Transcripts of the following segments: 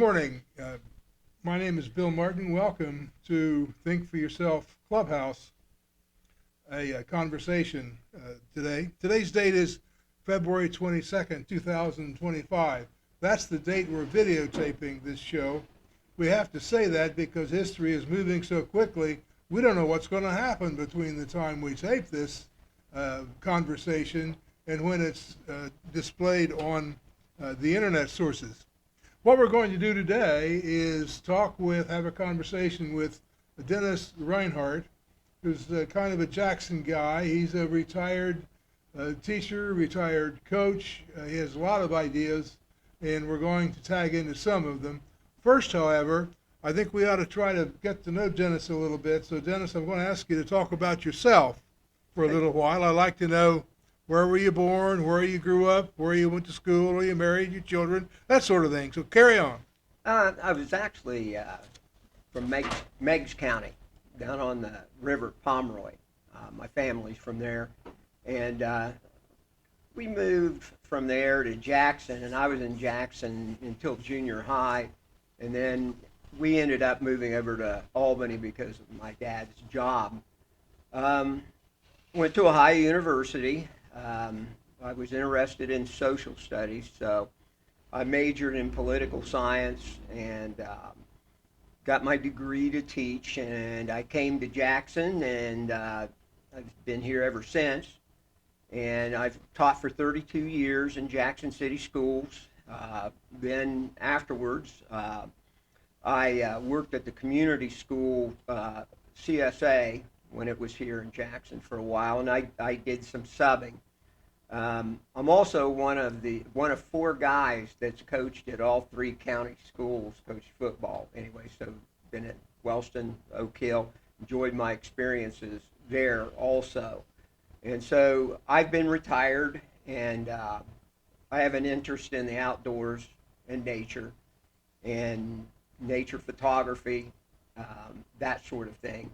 morning. My name is Bill Martin. Welcome to Think for Yourself Clubhouse, a conversation today. Today's date is February 22nd, 2025. That's the date we're videotaping this show. We have to say that because history is moving so quickly, we don't know what's going to happen between the time we tape this conversation and when it's displayed on the internet sources. What we're going to do today is have a conversation with Dennis Reinhart, who's kind of a Jackson guy. He's a retired teacher, retired coach. He has a lot of ideas, and we're going to tag into some of them. First, however, I think we ought to try to get to know Dennis a little bit. So, Dennis, I'm going to ask you to talk about yourself for a little while. I'd like to know, where were you born, where you grew up, where you went to school, where you married, your children, that sort of thing. So carry on. I was actually from Meigs County, down on the river Pomeroy. My family's from there. And we moved from there to Jackson, and I was in Jackson until junior high. And then we ended up moving over to Albany because of my dad's job. Went to Ohio University. I was interested in social studies, so I majored in political science and got my degree to teach. And I came to Jackson, and I've been here ever since. And I've taught for 32 years in Jackson City schools. Then afterwards, I worked at the community school, CSA, when it was here in Jackson for a while, and I did some subbing. I'm also one of four guys that's coached at all three county schools, coached football anyway, so been at Wellston, Oak Hill, enjoyed my experiences there also. And so I've been retired, and I have an interest in the outdoors and nature photography, that sort of thing.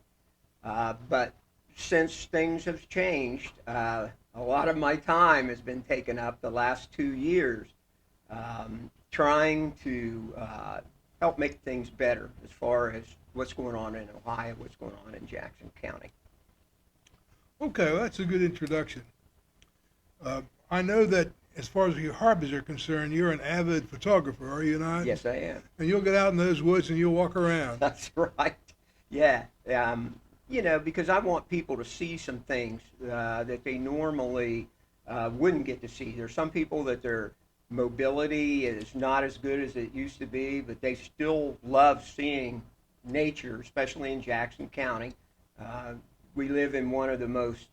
But since things have changed, a lot of my time has been taken up the last 2 years trying to help make things better as far as what's going on in Ohio, what's going on in Jackson County. Okay, well, that's a good introduction. I know that as far as your hobbies are concerned, you're an avid photographer, are you not? Yes, I am. And you'll get out in those woods and you'll walk around. That's right. Yeah. Because I want people to see some things that they normally wouldn't get to see. There's some people that their mobility is not as good as it used to be, but they still love seeing nature, especially in Jackson County. We live in one of the most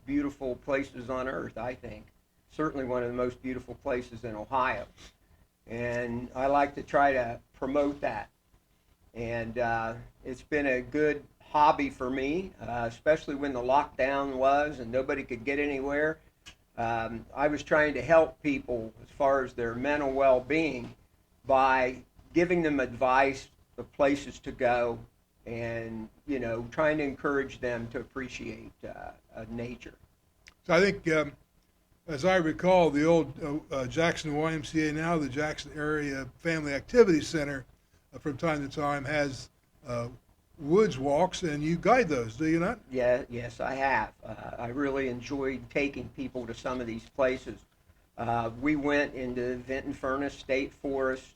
beautiful places on earth, I think. Certainly one of the most beautiful places in Ohio. And I like to try to promote that. And it's been a good hobby for me, especially when the lockdown was and nobody could get anywhere. I was trying to help people as far as their mental well-being by giving them advice of places to go and, trying to encourage them to appreciate nature. So I think, as I recall, the old Jackson YMCA, now the Jackson Area Family Activity Center, from time to time has woods walks, and you guide those, do you not? Yeah, yes, I have. I really enjoyed taking people to some of these places. We went into Vinton Furnace State Forest.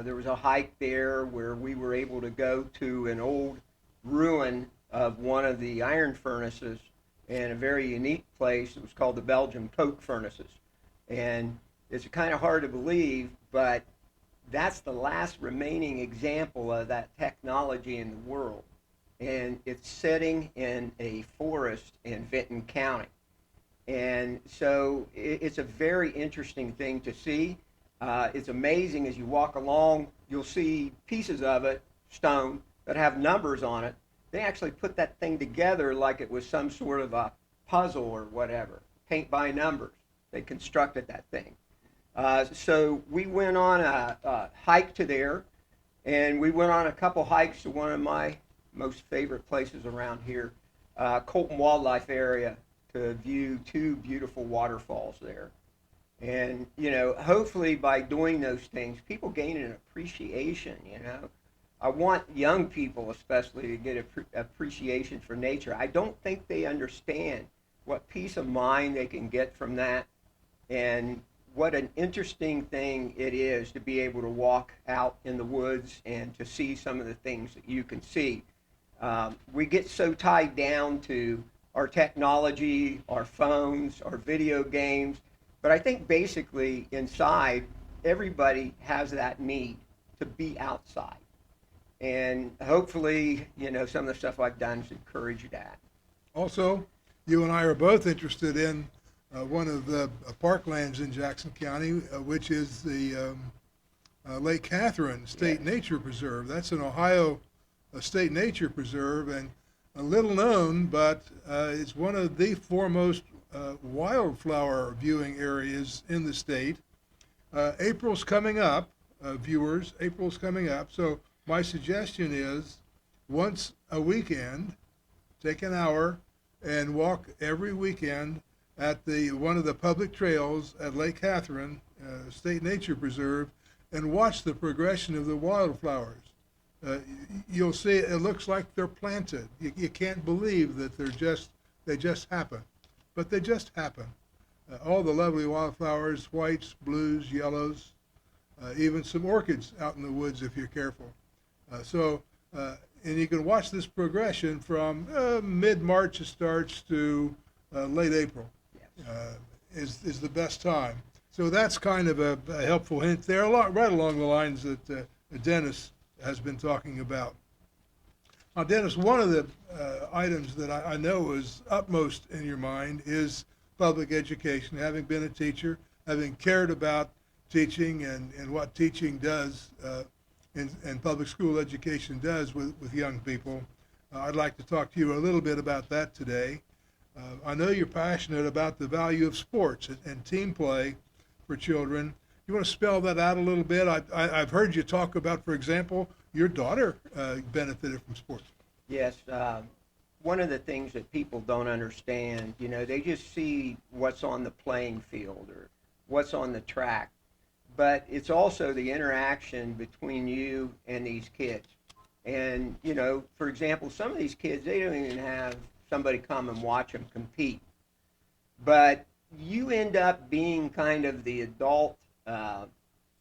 There was a hike there where we were able to go to an old ruin of one of the iron furnaces in a very unique place. It was called the Belgian Coke Furnaces. And it's kind of hard to believe, but that's the last remaining example of that technology in the world. And it's sitting in a forest in Vinton County. And so it's a very interesting thing to see. It's amazing as you walk along, you'll see pieces of it, stone, that have numbers on it. They actually put that thing together like it was some sort of a puzzle or whatever, paint by numbers. They constructed that thing. So we went on a hike to there, and we went on a couple hikes to one of my most favorite places around here, Colton Wildlife Area, to view two beautiful waterfalls there. And, hopefully by doing those things, people gain an appreciation. I want young people especially to get appreciation for nature. I don't think they understand what peace of mind they can get from that, and what an interesting thing it is to be able to walk out in the woods and to see some of the things that you can see. We get so tied down to our technology, our phones, our video games, but I think basically inside, everybody has that need to be outside. And hopefully, some of the stuff I've done has encouraged that. Also, you and I are both interested in one of the parklands in Jackson County, which is the Lake Catherine State Nature Preserve. That's an Ohio state nature preserve, and a little known, but it's one of the foremost wildflower viewing areas in the state. April's coming up, viewers. April's coming up. So my suggestion is once a weekend, take an hour and walk every weekend at one of the public trails at Lake Catherine State Nature Preserve and watch the progression of the wildflowers. You'll see it looks like they're planted. You can't believe that they just happen, but they just happen. All the lovely wildflowers, whites, blues, yellows, even some orchids out in the woods if you're careful. And you can watch this progression from mid-March it starts to late April is the best time. So that's kind of a helpful hint there, right along the lines that Dennis has been talking about. Now, Dennis, one of the items that I know is upmost in your mind is public education, having been a teacher, having cared about teaching and what teaching does and public school education does with young people. I'd like to talk to you a little bit about that today. I know you're passionate about the value of sports and team play for children. You want to spell that out a little bit? I've heard you talk about, for example, your daughter benefited from sports. Yes. One of the things that people don't understand, they just see what's on the playing field or what's on the track. But it's also the interaction between you and these kids. And, for example, some of these kids, they don't even have somebody come and watch them compete. But you end up being kind of the adult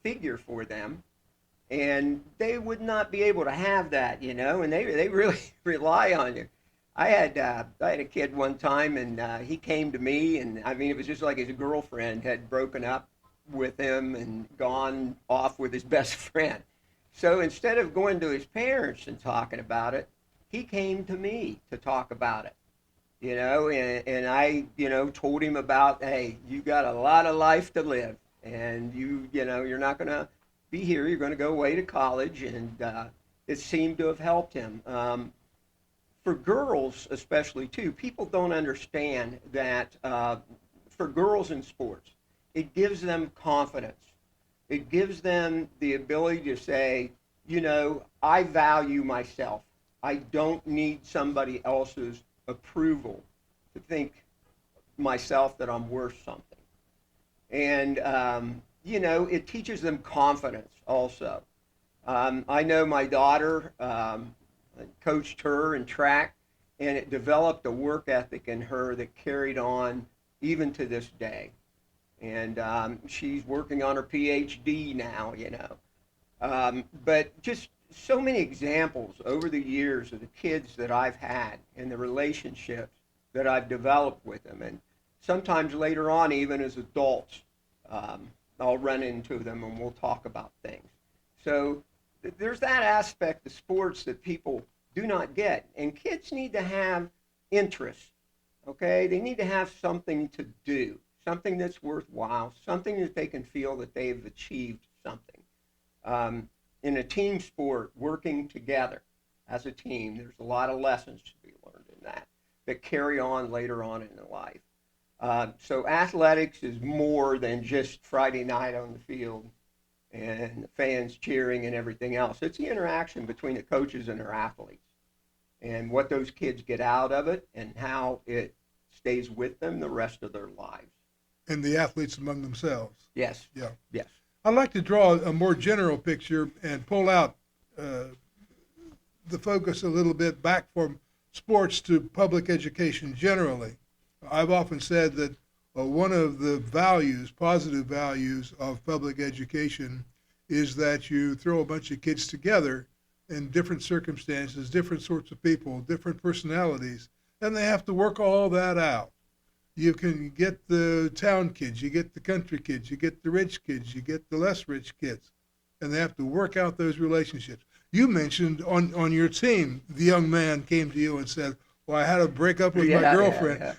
figure for them, and they would not be able to have that, and they really rely on you. I had a kid one time, and he came to me, and I mean, it was just like his girlfriend had broken up with him and gone off with his best friend. So instead of going to his parents and talking about it, he came to me to talk about it. And I, told him about, hey, you got a lot of life to live, and you're not going to be here. You're going to go away to college, and it seemed to have helped him. For girls, especially too, people don't understand that for girls in sports, it gives them confidence. It gives them the ability to say, I value myself. I don't need somebody else's approval to think myself that I'm worth something. And, it teaches them confidence also. I know my daughter coached her in track, and it developed a work ethic in her that carried on even to this day. And she's working on her PhD now, But just so many examples over the years of the kids that I've had and the relationships that I've developed with them. And sometimes later on, even as adults, I'll run into them and we'll talk about things. So there's that aspect of sports that people do not get. And kids need to have interest, okay? They need to have something to do, something that's worthwhile, something that they can feel that they've achieved something. In a team sport, working together as a team, there's a lot of lessons to be learned in that carry on later on in life. So athletics is more than just Friday night on the field and the fans cheering and everything else. It's the interaction between the coaches and their athletes and what those kids get out of it and how it stays with them the rest of their lives. and the athletes among themselves. Yes. Yeah. Yes. I'd like to draw a more general picture and pull out the focus a little bit back from sports to public education generally. I've often said that one of the values, positive values of public education is that you throw a bunch of kids together in different circumstances, different sorts of people, different personalities, and they have to work all that out. You can get the town kids, you get the country kids, you get the rich kids, you get the less rich kids, and they have to work out those relationships. You mentioned on your team, the young man came to you and said, well, I had to break up with my girlfriend. Yeah.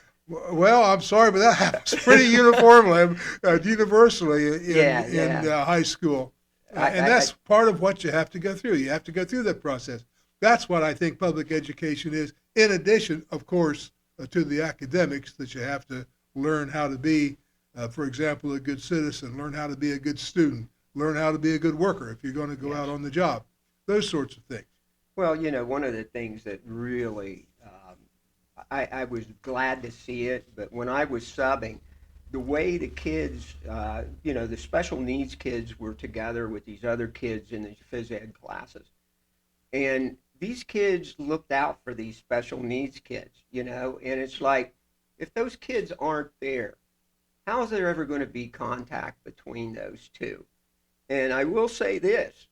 Well, I'm sorry, but that happens pretty uniformly, universally in high school. And that's part of what you have to go through. You have to go through that process. That's what I think public education is, in addition, of course, to the academics that you have to learn how to be, for example, a good citizen, learn how to be a good student, learn how to be a good worker if you're going to go out on the job, those sorts of things. Well, one of the things that really, I was glad to see it, but when I was subbing, the way the kids, the special needs kids were together with these other kids in these phys ed classes. And these kids looked out for these special needs kids, and it's like, if those kids aren't there, how is there ever going to be contact between those two? And I will say this,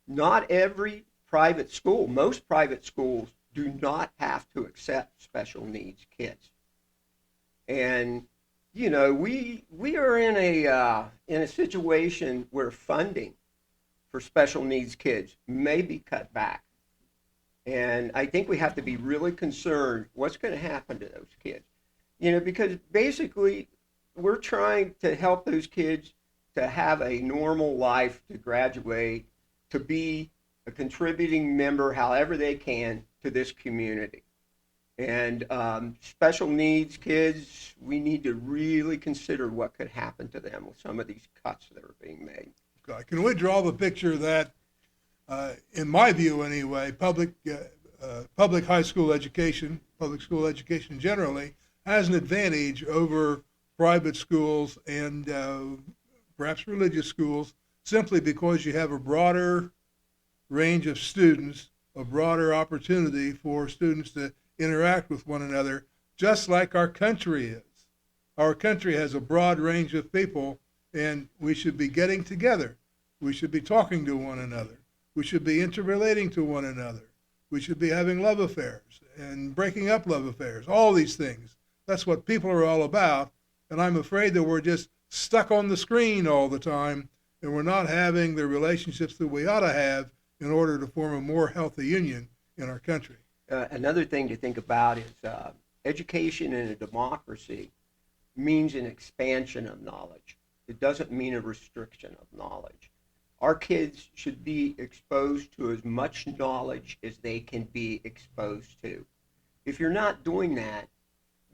not every private school, most private schools do not have to accept special needs kids. And, we are in a situation where funding for special needs kids may be cut back. And I think we have to be really concerned what's going to happen to those kids. Because basically we're trying to help those kids to have a normal life, to graduate, to be a contributing member however they can to this community. And special needs kids, we need to really consider what could happen to them with some of these cuts that are being made. Can we draw the picture that, in my view anyway, public high school education, public school education generally, has an advantage over private schools and perhaps religious schools, simply because you have a broader range of students, a broader opportunity for students to interact with one another, just like our country is. Our country has a broad range of people, and we should be getting together. We should be talking to one another. We should be interrelating to one another. We should be having love affairs and breaking up love affairs, all these things. That's what people are all about, and I'm afraid that we're just stuck on the screen all the time, and we're not having the relationships that we ought to have in order to form a more healthy union in our country. Another thing to think about is education in a democracy means an expansion of knowledge. It doesn't mean a restriction of knowledge. Our kids should be exposed to as much knowledge as they can be exposed to. If you're not doing that,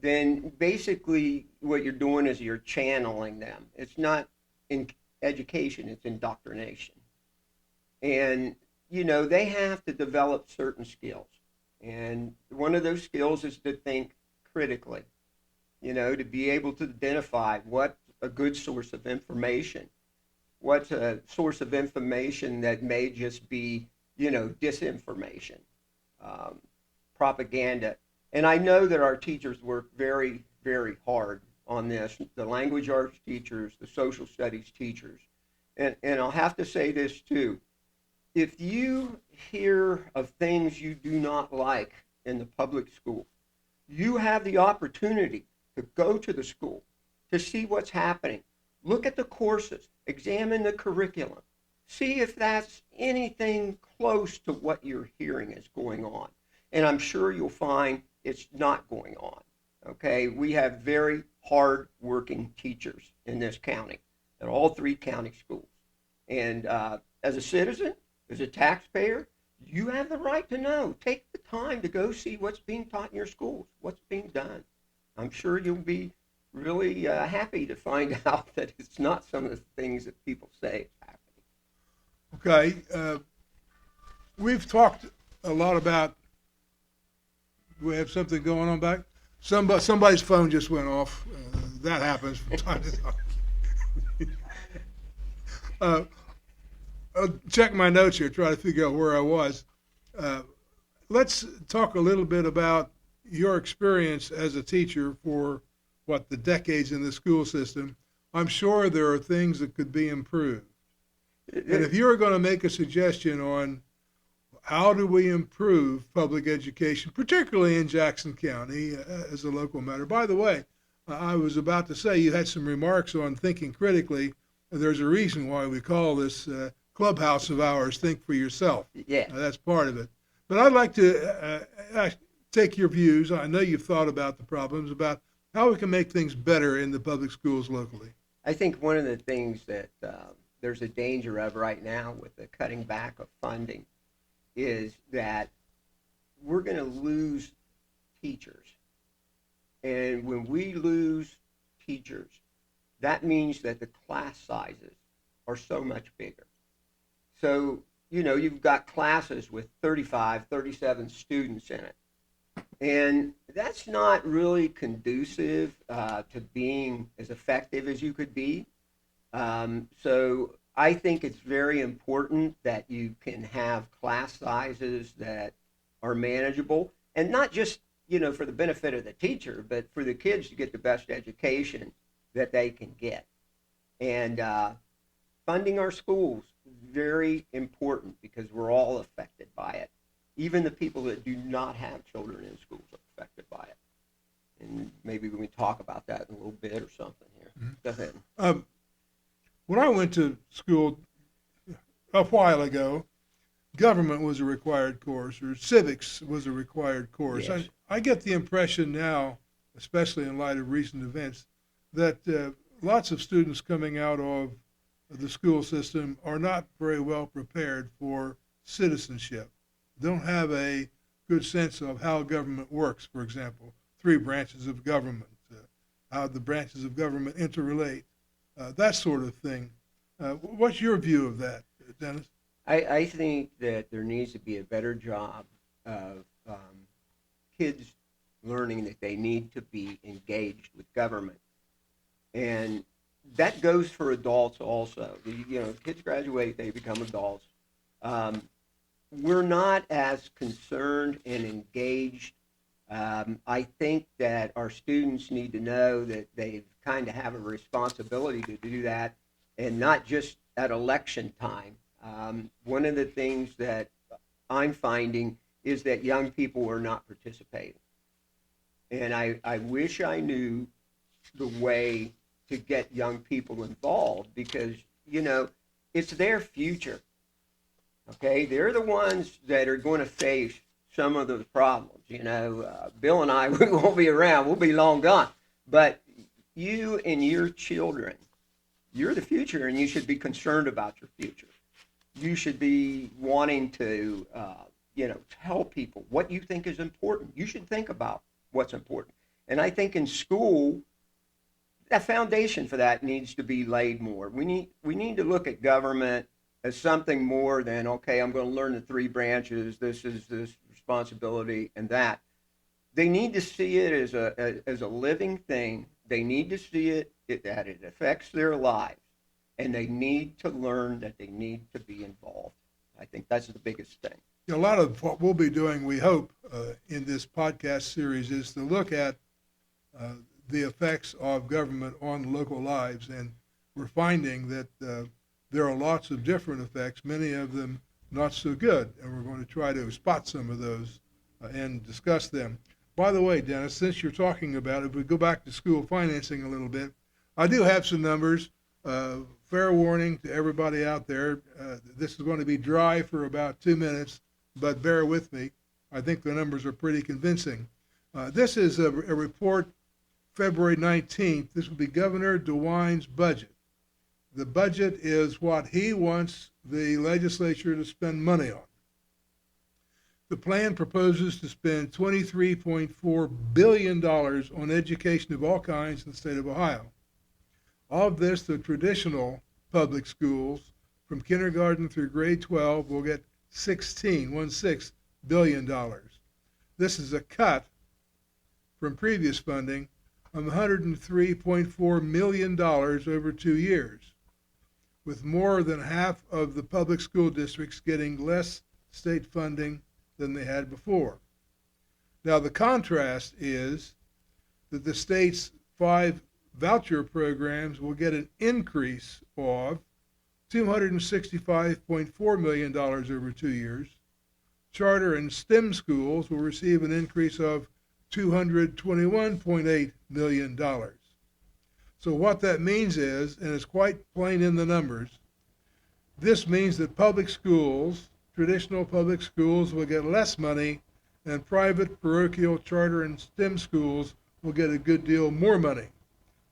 then basically what you're doing is you're channeling them. It's not in education, it's indoctrination. And, they have to develop certain skills. And one of those skills is to think critically, to be able to identify what's a good source of information, what's a source of information that may just be, disinformation, propaganda. And I know that our teachers work very, very hard on this, the language arts teachers, the social studies teachers. And I'll have to say this too. If you hear of things you do not like in the public school, you have the opportunity to go to the school, to see what's happening. Look at the courses, examine the curriculum, see if that's anything close to what you're hearing is going on. And I'm sure you'll find it's not going on. Okay, we have very hard-working teachers in this county, at all 3 county schools. And as a citizen, as a taxpayer, you have the right to know. Take the time to go see what's being taught in your schools, what's being done. I'm sure you'll be really happy to find out that it's not some of the things that people say is happening. Okay, we've talked a lot about, do we have something going on back? Somebody's phone just went off. that happens from time to time. uh, I'll check my notes here, try to figure out where I was. Uh, let's talk a little bit about your experience as a teacher for the decades in the school system. I'm sure there are things that could be improved. And if you were going to make a suggestion on how do we improve public education, particularly in Jackson County as a local matter. By the way, I was about to say you had some remarks on thinking critically. There's a reason why we call this Clubhouse of ours Think for Yourself. Yeah. That's part of it. But I'd like to take your views. I know you've thought about the problems, about how we can make things better in the public schools locally. I think one of the things that there's a danger of right now with the cutting back of funding is that we're going to lose teachers. And when we lose teachers, that means that the class sizes are so much bigger. So, you've got classes with 35, 37 students in it. And that's not really conducive to being as effective as you could be. So I think it's very important that you can have class sizes that are manageable, and not just, for the benefit of the teacher, but for the kids to get the best education that they can get. And funding our schools is very important because we're all affected by it. Even the people that do not have children in schools are affected by it. And maybe we can talk about that in a little bit or something here. Mm-hmm. Go ahead. When I went to school a while ago, government was a required course, or civics was a required course. Yes. I get the impression now, especially in light of recent events, that lots of students coming out of the school system are not very well prepared for citizenship. Don't have a good sense of how government works, for example, 3 branches of government, how the branches of government interrelate, that sort of thing. What's your view of that, Dennis? I think that there needs to be a better job of kids learning that they need to be engaged with government. And that goes for adults also. Kids graduate, they become adults. We're not as concerned and engaged. I think that our students need to know that they kind of have a responsibility to do that, and not just at election time. One of the things that I'm finding is that young people are not participating. And I wish I knew the way to get young people involved, because, it's their future. Okay, they're the ones that are going to face some of the problems. Bill and I, we won't be around. We'll be long gone. But you and your children, you're the future, and you should be concerned about your future. You should be wanting to, tell people what you think is important. You should think about what's important. And I think in school, that foundation for that needs to be laid more. We need to look at government as something more than, okay, I'm going to learn the 3 branches, this is this responsibility and that. They need to see it as a living thing. They need to see that it affects their lives, and they need to learn that they need to be involved. I think that's the biggest thing. A lot of what we'll be doing, we hope, in this podcast series is to look at the effects of government on local lives, and we're finding that there are lots of different effects, many of them not so good, and we're going to try to spot some of those and discuss them. By the way, Dennis, since you're talking about it, if we go back to school financing a little bit, I do have some numbers. Fair warning to everybody out there, this is going to be dry for about 2 minutes, but bear with me. I think the numbers are pretty convincing. This is a report February 19th. This will be Governor DeWine's budget. The budget is what he wants the legislature to spend money on. The plan proposes to spend $23.4 billion on education of all kinds in the state of Ohio. Of this, the traditional public schools from kindergarten through grade 12 will get $16 billion. This is a cut from previous funding of $103.4 million over 2 years, with more than half of the public school districts getting less state funding than they had before. Now, the contrast is that the state's 5 voucher programs will get an increase of $265.4 million over 2 years. Charter and STEM schools will receive an increase of $221.8 million. So what that means is, and it's quite plain in the numbers, this means that public schools, traditional public schools, will get less money, and private, parochial, charter, and STEM schools will get a good deal more money,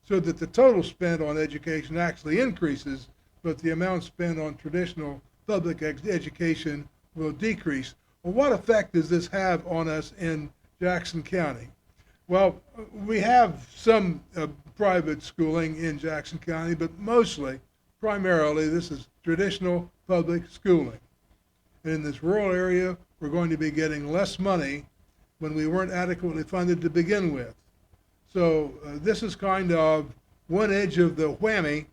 so that the total spent on education actually increases, but the amount spent on traditional public education will decrease. Well, what effect does this have on us in Jackson County? Well, we have some private schooling in Jackson County, but primarily, this is traditional public schooling. And in this rural area, we're going to be getting less money when we weren't adequately funded to begin with. So this is kind of one edge of the whammy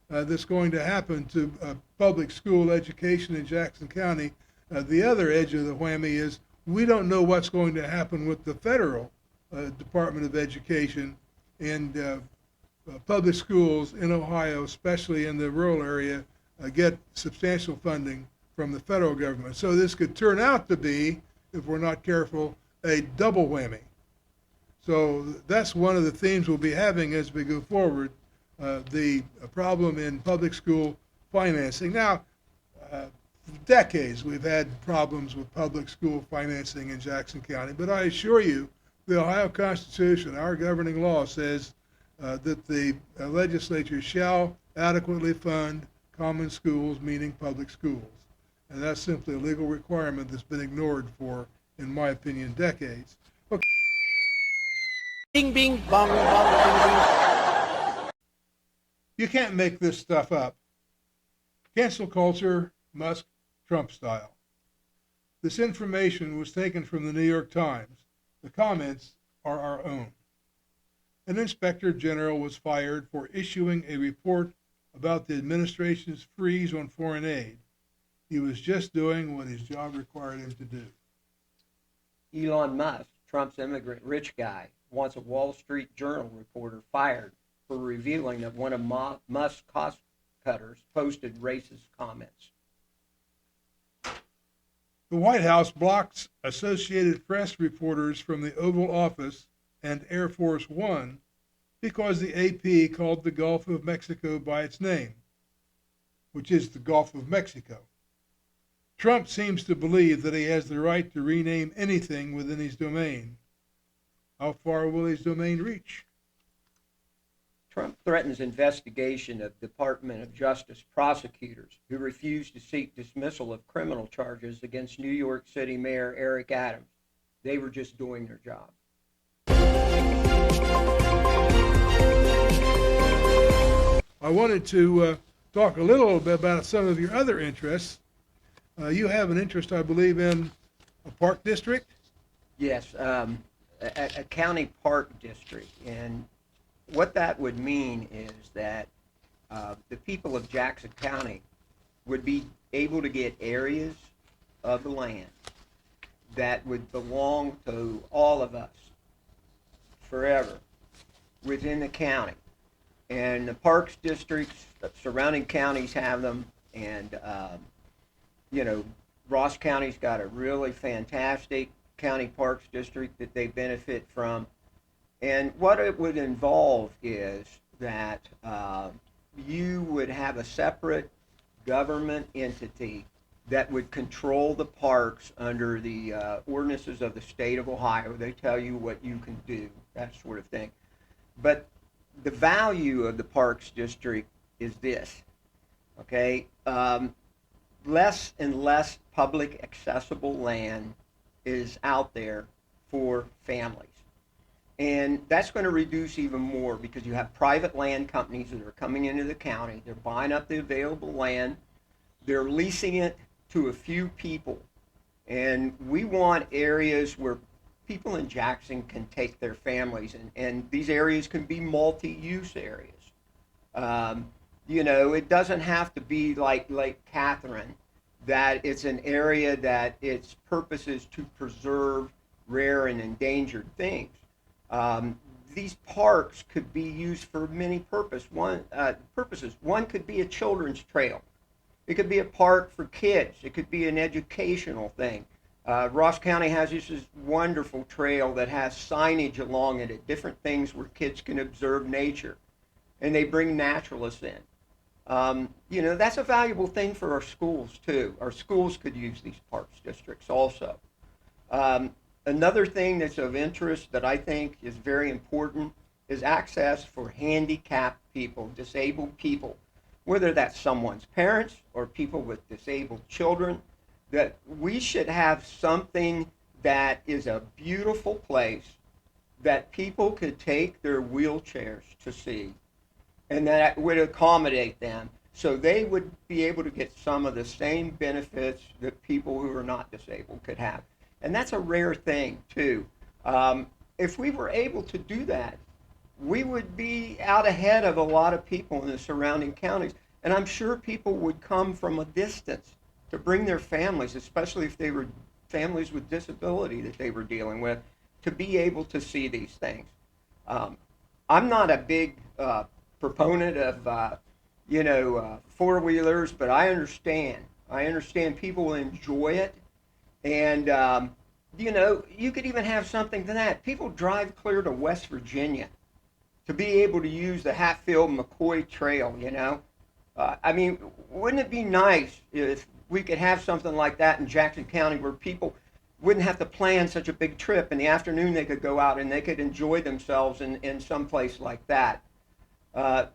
that's going to happen to public school education in Jackson County. The other edge of the whammy is we don't know what's going to happen with the federal Department of Education and public schools in Ohio, especially in the rural area, get substantial funding from the federal government. So this could turn out to be, if we're not careful, a double whammy. So that's one of the themes we'll be having as we go forward, the problem in public school financing. Now, for decades we've had problems with public school financing in Jackson County, but I assure you the Ohio Constitution, our governing law, says that the legislature shall adequately fund common schools, meaning public schools. And that's simply a legal requirement that's been ignored for, in my opinion, decades. Okay. Bing, bing, bong, bong, bing, bing. You can't make this stuff up. Cancel culture, Musk, Trump style. This information was taken from the New York Times. The comments are our own. An inspector general was fired for issuing a report about the administration's freeze on foreign aid. He was just doing what his job required him to do. Elon Musk, Trump's immigrant rich guy, wants a Wall Street Journal reporter fired for revealing that one of Musk's cost cutters posted racist comments. The White House blocks Associated Press reporters from the Oval Office and Air Force One because the AP called the Gulf of Mexico by its name, which is the Gulf of Mexico. Trump seems to believe that he has the right to rename anything within his domain. How far will his domain reach? Trump threatens investigation of Department of Justice prosecutors who refused to seek dismissal of criminal charges against New York City Mayor Eric Adams. They were just doing their job. I wanted to talk a little bit about some of your other interests. You have an interest, I believe, in a park district? Yes, a county park district. And what that would mean is that the people of Jackson County would be able to get areas of the land that would belong to all of us forever within the county. And the parks districts, the surrounding counties have them, and Ross County's got a really fantastic county parks district that they benefit from. And what it would involve is that you would have a separate government entity that would control the parks under the ordinances of the state of Ohio. They tell you what you can do, that sort of thing. But the value of the parks district is this, okay? Less and less public accessible land is out there for families. And that's going to reduce even more because you have private land companies that are coming into the county. They're buying up the available land. They're leasing it to a few people. And we want areas where people in Jackson can take their families, and these areas can be multi-use areas. It doesn't have to be like Lake Catherine, that it's an area that its purpose is to preserve rare and endangered things. These parks could be used for many purposes. One could be a children's trail. It could be a park for kids. It could be an educational thing. Ross County has this wonderful trail that has signage along it at different things where kids can observe nature, and they bring naturalists in. That's a valuable thing for our schools too. Our schools could use these parks districts also. Another thing that's of interest that I think is very important is access for handicapped people, disabled people, whether that's someone's parents or people with disabled children, that we should have something that is a beautiful place that people could take their wheelchairs to see, and that would accommodate them so they would be able to get some of the same benefits that people who are not disabled could have. And that's a rare thing, too. If we were able to do that, we would be out ahead of a lot of people in the surrounding counties. And I'm sure people would come from a distance to bring their families, especially if they were families with disability that they were dealing with, to be able to see these things. I'm not a big proponent of, four-wheelers, but I understand. I understand people enjoy it. And, you could even have something to that. People drive clear to West Virginia to be able to use the Hatfield-McCoy Trail, wouldn't it be nice if we could have something like that in Jackson County where people wouldn't have to plan such a big trip? In the afternoon, they could go out and they could enjoy themselves in some place like that.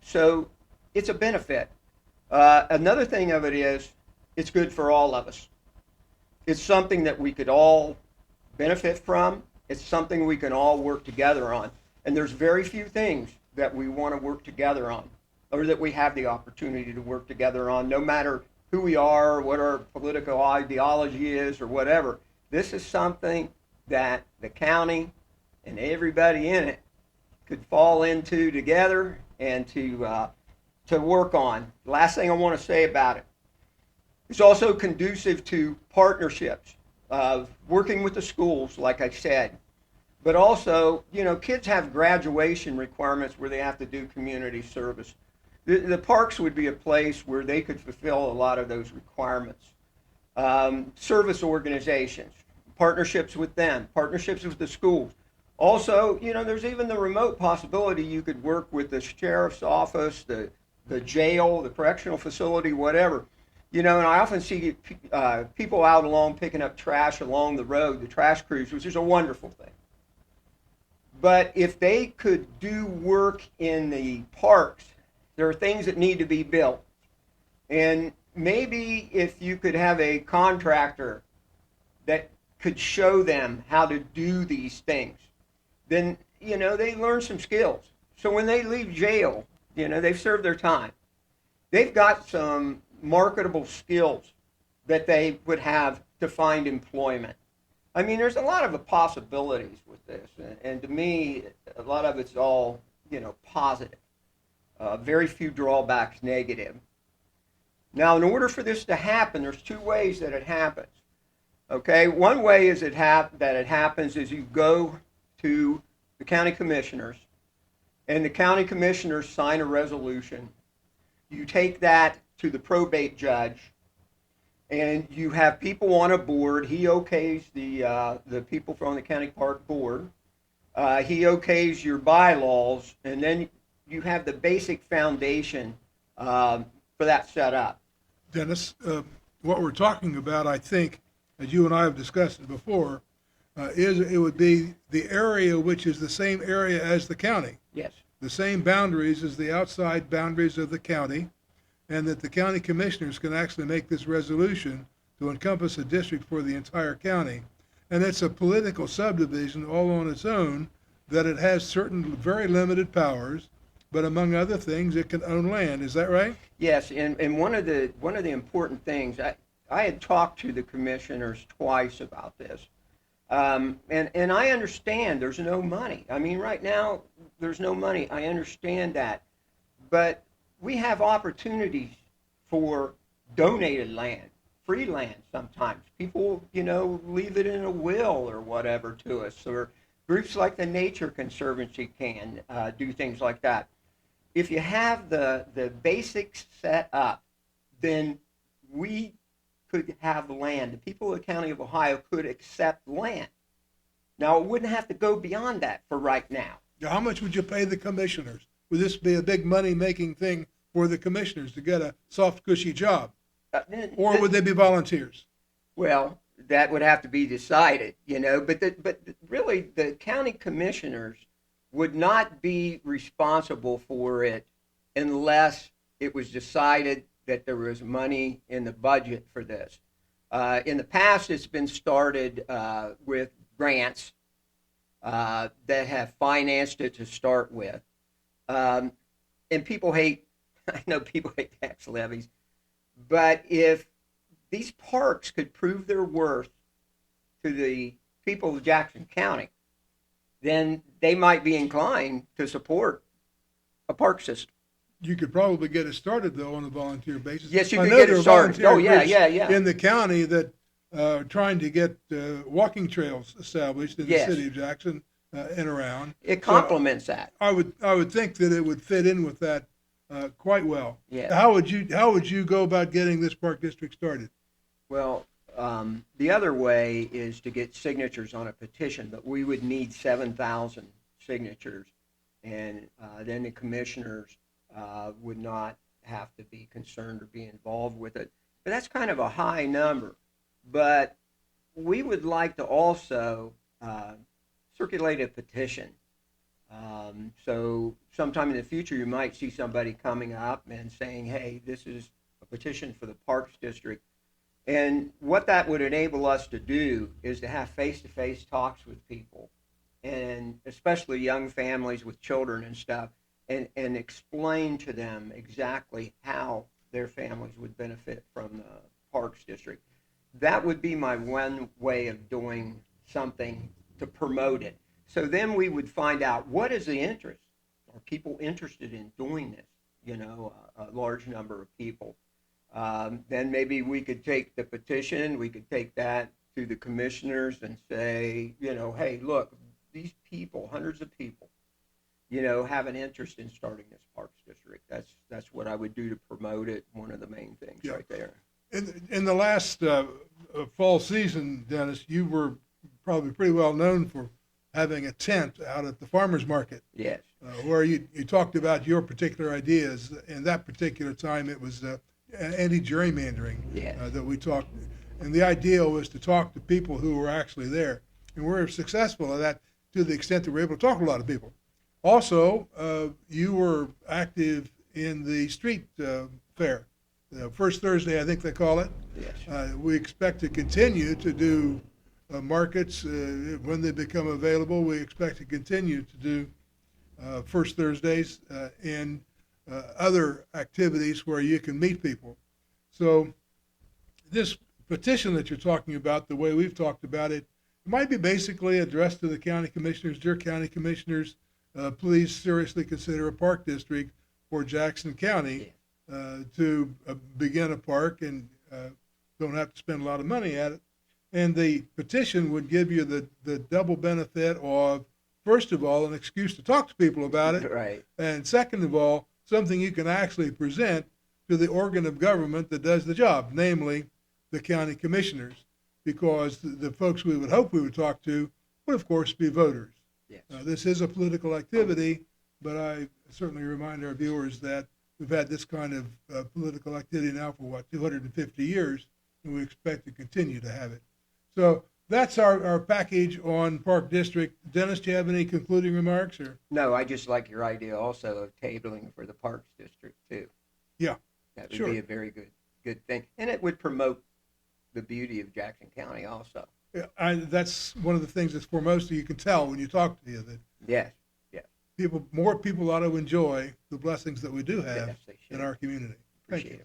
So it's a benefit. Another thing of it is it's good for all of us. It's something that we could all benefit from. It's something we can all work together on. And there's very few things that we want to work together on, or that we have the opportunity to work together on, no matter who we are, what our political ideology is, or whatever. This is something that the county and everybody in it could fall into together and to work on. The last thing I want to say about it, it's also conducive to partnerships, working with the schools, like I said. But also, kids have graduation requirements where they have to do community service. The parks would be a place where they could fulfill a lot of those requirements. Service organizations, partnerships with them, partnerships with the schools. Also, there's even the remote possibility you could work with the sheriff's office, the jail, the correctional facility, whatever. And I often see people out along picking up trash along the road, the trash crews, which is a wonderful thing. But if they could do work in the parks, there are things that need to be built. And maybe if you could have a contractor that could show them how to do these things, then, they learn some skills. So when they leave jail, they've served their time. They've got some marketable skills that they would have to find employment. There's a lot of possibilities with this. And to me, a lot of it's all, positive. Very few drawbacks negative. Now, in order for this to happen, there's two ways that it happens. Okay, one way is that it happens is you go to the county commissioners, and the county commissioners sign a resolution. You take that to the probate judge, and you have people on a board. He okays the people from the county park board. He okays your bylaws, and then you have the basic foundation for that set up. Dennis, what we're talking about, I think, as you and I have discussed it before, it would be the area which is the same area as the county. Yes. The same boundaries as the outside boundaries of the county, and that the county commissioners can actually make this resolution to encompass a district for the entire county. And it's a political subdivision all on its own, that it has certain very limited powers, but among other things, it can own land. Is that right? Yes, and one of the important things, I had talked to the commissioners twice about this. And I understand there's no money. I mean, right now, there's no money. I understand that. But we have opportunities for donated land, free land sometimes. People, leave it in a will or whatever to us, or groups like the Nature Conservancy can do things like that. If you have the basics set up, then we could have land. The people of the County of Ohio could accept land. Now, it wouldn't have to go beyond that for right now. Now, how much would you pay the commissioners? Would this be a big money-making thing for the commissioners to get a soft, cushy job? Or would they be volunteers? Well, that would have to be decided, but really the county commissioners would not be responsible for it unless it was decided that there was money in the budget for this. In the past, it's been started with grants that have financed it to start with. And people hate, I know people hate tax levies, but if these parks could prove their worth to the people of Jackson County, then they might be inclined to support a park system. You could probably get it started, though, on a volunteer basis. Yes, you could get it started. Oh, yeah. In the county that are trying to get walking trails established in the city of Jackson and around. It complements that. I would think that it would fit in with that quite well. Yeah. How would you go about getting this park district started? Well, the other way is to get signatures on a petition, but we would need 7,000 signatures, and then the commissioners would not have to be concerned or be involved with it. But that's kind of a high number. But we would like to also circulate a petition. So sometime in the future, you might see somebody coming up and saying, hey, this is a petition for the Parks District. And what that would enable us to do is to have face-to-face talks with people, and especially young families with children and stuff, and explain to them exactly how their families would benefit from the Parks District. That would be my one way of doing something to promote it. So then we would find out, what is the interest? Are people interested in doing this? A large number of people. Then maybe we could take the petition, we could take that to the commissioners and say, hey, look, these people, hundreds of people, have an interest in starting this Parks District. That's what I would do to promote it. One of the main things right there. In the last fall season, Dennis, you were probably pretty well known for having a tent out at the farmers market. Yes. Where you talked about your particular ideas. In that particular time, it was anti-gerrymandering that we talked. And the idea was to talk to people who were actually there. And we're successful at that to the extent that we're able to talk to a lot of people. Also, you were active in the street fair. First Thursday, I think they call it. Yes. We expect to continue to do markets when they become available. We expect to continue to do First Thursdays and other activities where you can meet people. So this petition that you're talking about, the way we've talked about it, might be basically addressed to the county commissioners. Dear county commissioners, please seriously consider a park district for Jackson County to begin a park, and don't have to spend a lot of money at it. And the petition would give you the double benefit of, first of all, an excuse to talk to people about it. Right. And second of all, something you can actually present to the organ of government that does the job, namely the county commissioners, because the folks we would hope we would talk to would, of course, be voters. Yes. This is a political activity, but I certainly remind our viewers that we've had this kind of political activity now for, 250 years, and we expect to continue to have it. So that's our package on Park District. Dennis, do you have any concluding remarks? Or? No, I just like your idea also of tabling for the Parks District too. Yeah, that would be a very good thing, and it would promote the beauty of Jackson County also. Yeah, that's one of the things that's foremost. You can tell when you talk to you that yes, more people ought to enjoy the blessings that we do have yes, in our community. Thank you.